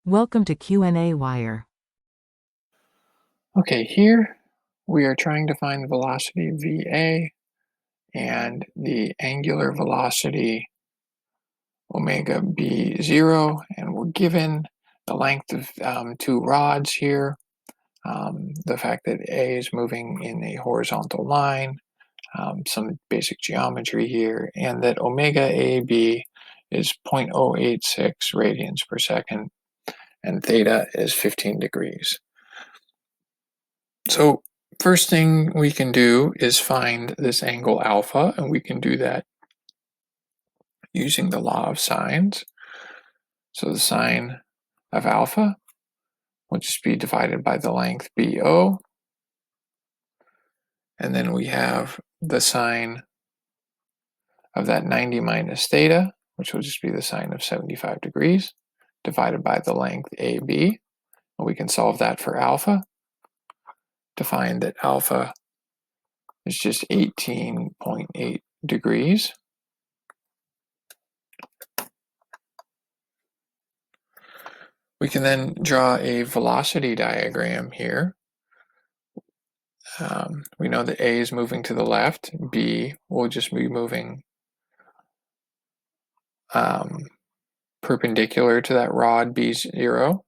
Welcome to qnawire. Okay, here we are trying to find the velocity VA and the angular velocity omega B0, and we're given the length of two rods here, the fact that A is moving in a horizontal line, some basic geometry here, and that omega AB is 0.086 radians per second, and theta is 15 degrees. So first thing we can do is find this angle alpha, and we can do that using the law of sines. So the sine of alpha will just be divided by the length BO, and then we have the sine of that 90 minus theta, which will just be the sine of 75 degrees, divided by the length AB. And we can solve that for alpha to find that alpha is just 18.8 degrees. We can then draw a velocity diagram here. We know that A is moving to the left, B will just be moving perpendicular to that rod B0,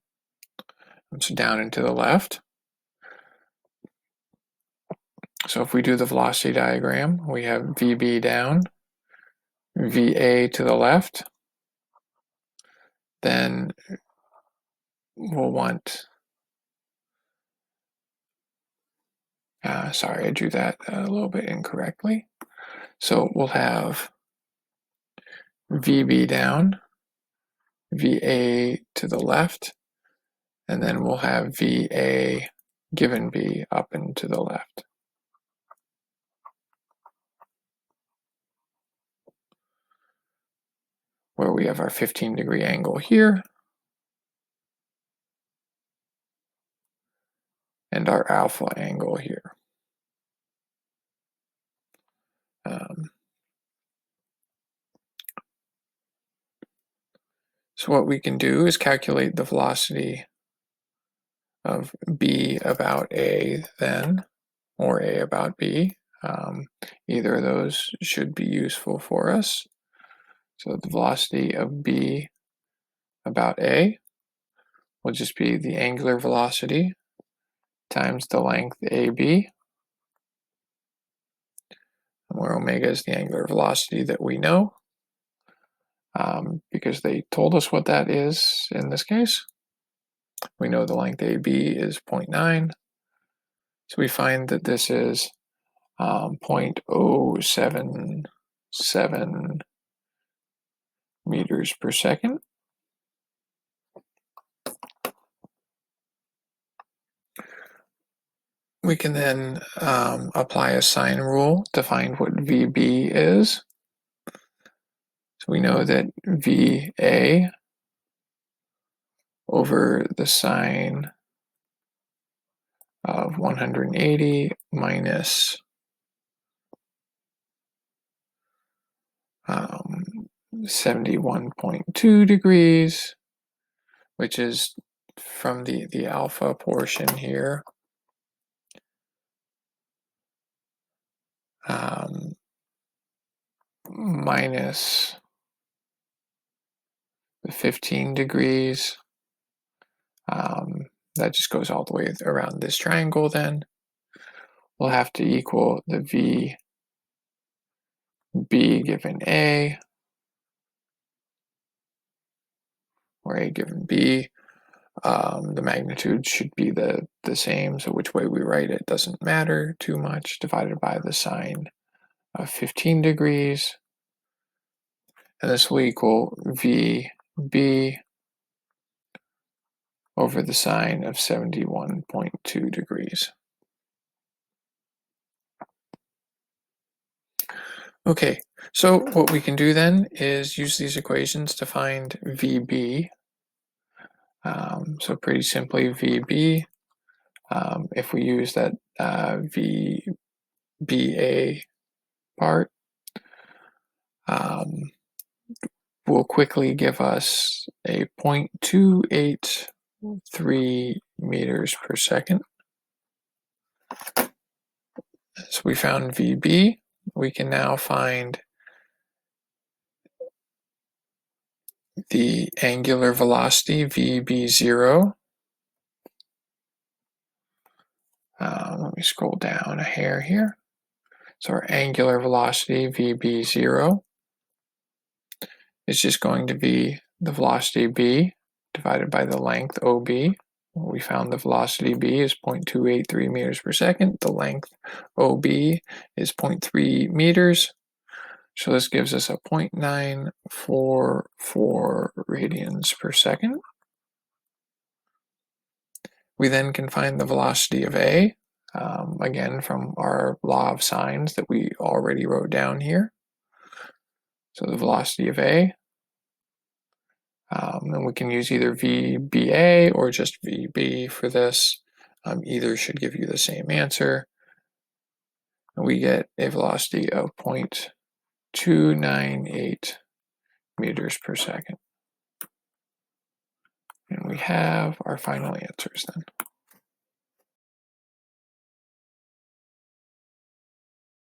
so down and to the left. So if we do the velocity diagram, we have VB down, VA to the left, then we'll want, sorry, I drew that a little bit incorrectly. So we'll have VB down, VA to the left, and then we'll have VA given B up and to the left. Where we have our 15-degree angle here, and our alpha angle here. So what we can do is calculate the velocity of B about A then, or A about B. Either of those should be useful for us. So the velocity of B about A will just be the angular velocity times the length AB, where omega is the angular velocity that we know, because they told us what that is in this case. We know the length AB is 0.9, so we find that this is 0.077 meters per second. We can then apply a sine rule to find what VB is. So we know that VA over the sine of 180 minus 71.2 degrees, which is from the alpha portion here, minus the 15 degrees. That just goes all the way around this triangle then. We'll have to equal the VB given A, or A given B. The magnitude should be the same, so which way we write it doesn't matter too much, divided by the sine of 15 degrees. And this will equal VB over the sine of 71.2 degrees. Okay, so what we can do then is use these equations to find VB. So pretty simply VB, if we use that VBA part, will quickly give us a 0.283 meters per second. So we found VB. We can now find the angular velocity VB0. Let me scroll down a hair here. So our angular velocity VB0 is just going to be the velocity b divided by the length OB. We found the velocity b is 0.283 meters per second. The length OB is 0.3 meters. So this gives us a 0.944 radians per second. We then can find the velocity of A, again from our law of sines that we already wrote down here. So the velocity of A, and we can use either VBA or just VB for this. Either should give you the same answer. And we get a velocity of 0.298 meters per second. And we have our final answers then.